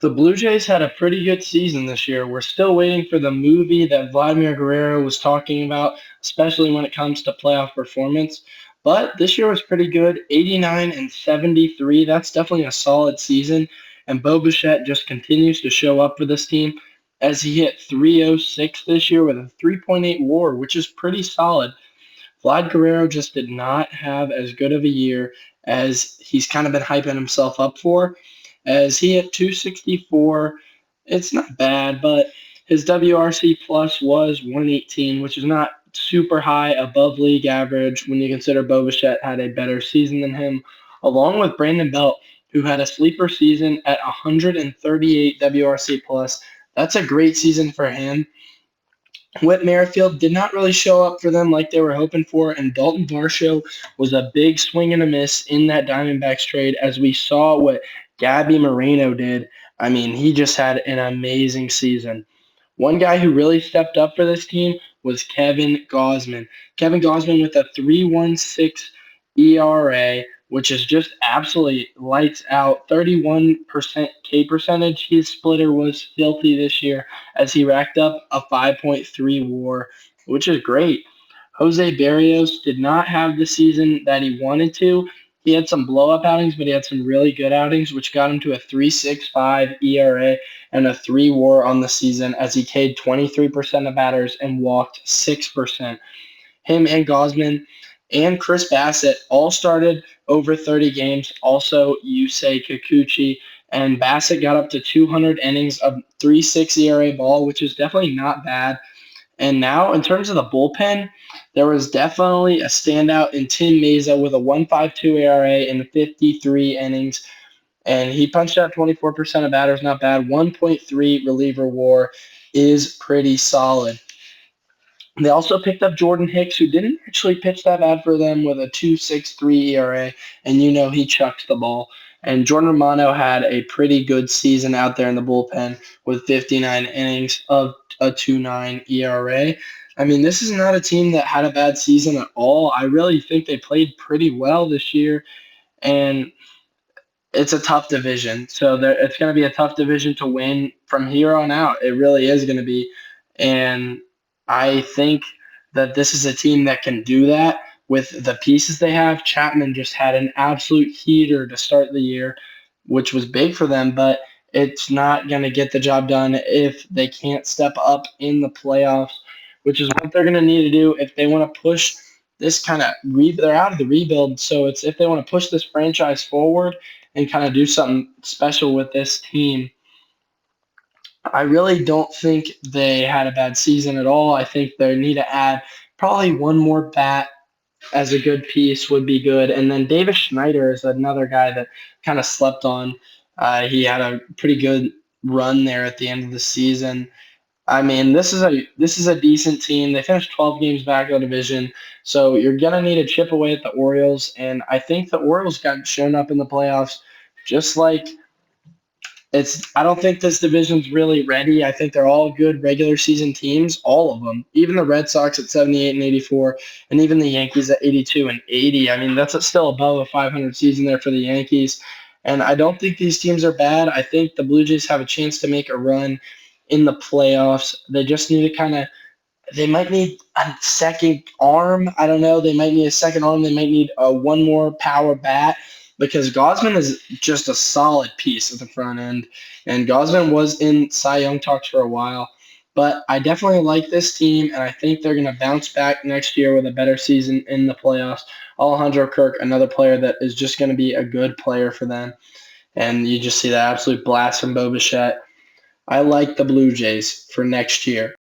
The Blue Jays had a pretty good season this year. We're still waiting for the movie that Vladimir Guerrero was talking about, especially when it comes to playoff performance. But this year was pretty good. 89 and 73. That's definitely a solid season. And Bo Bichette just continues to show up for this team as he hit 306 this year with a 3.8 WAR, which is pretty solid. Vlad Guerrero just did not have as good of a year as he's kind of been hyping himself up for. As he hit 264, it's not bad, but his WRC plus was 118, which is not super high above league average when you consider Bo Bichette had a better season than him, along with Brandon Belt, who had a sleeper season at 138 WRC plus. That's a great season for him. Whit Merrifield did not really show up for them like they were hoping for, and Dalton Varsho was a big swing and a miss in that Diamondbacks trade as we saw what Gabby Moreno did. I mean, he just had an amazing season. One guy who really stepped up for this team was Kevin Gausman. Kevin Gausman with a 3.16 ERA, which is just absolutely lights out. 31% K percentage. His splitter was filthy this year as he racked up a 5.3 WAR, which is great. Jose Barrios did not have the season that he wanted to. He had some blow up outings, but he had some really good outings, which got him to a 3.65 ERA and a 3 WAR on the season as he K'd 23% of batters and walked 6%. Him and Gausman and Chris Bassett all started over 30 games. Also, Yusei Kikuchi. And Bassett got up to 200 innings of 3.6 ERA ball, which is definitely not bad. And now, in terms of the bullpen, there was definitely a standout in Tim Mesa with a 1.52 ERA in 53 innings. And he punched out 24% of batters, not bad. 1.3 reliever WAR is pretty solid. They also picked up Jordan Hicks, who didn't actually pitch that bad for them with a 2.63 ERA, and you know he chucks the ball. And Jordan Romano had a pretty good season out there in the bullpen with 59 innings of a 2.9 ERA. I mean, this is not a team that had a bad season at all. I really think they played pretty well this year, and it's a tough division. So it's going to be a tough division to win from here on out. It really is going to be. And I think that this is a team that can do that with the pieces they have. Chapman just had an absolute heater to start the year, which was big for them, but it's not going to get the job done if they can't step up in the playoffs, which is what they're going to need to do if they want to push this kind of they're out of the rebuild. So it's if they want to push this franchise forward and kind of do something special with this team. I really don't think they had a bad season at all. I think they need to add probably one more bat as a good piece would be good. And then Davis Schneider is another guy that kind of slept on. He had a pretty good run there at the end of the season. I mean, this is a decent team. They finished 12 games back of the division, so you're gonna need to chip away at the Orioles. And I think the Orioles got shown up in the playoffs, just like it's. I don't think this division's really ready. I think they're all good regular season teams, all of them. Even the Red Sox at 78 and 84, and even the Yankees at 82 and 80. I mean, that's still above a 500 season there for the Yankees. And I don't think these teams are bad. I think the Blue Jays have a chance to make a run in the playoffs. They just need to they might need a second arm. I don't know. They might need a second arm. They might need one more power bat because Gosman is just a solid piece at the front end. And Gosman was in Cy Young talks for a while. But I definitely like this team, and I think they're going to bounce back next year with a better season in the playoffs. Alejandro Kirk, another player that is just going to be a good player for them. And you just see that absolute blast from Bo Bichette. I like the Blue Jays for next year.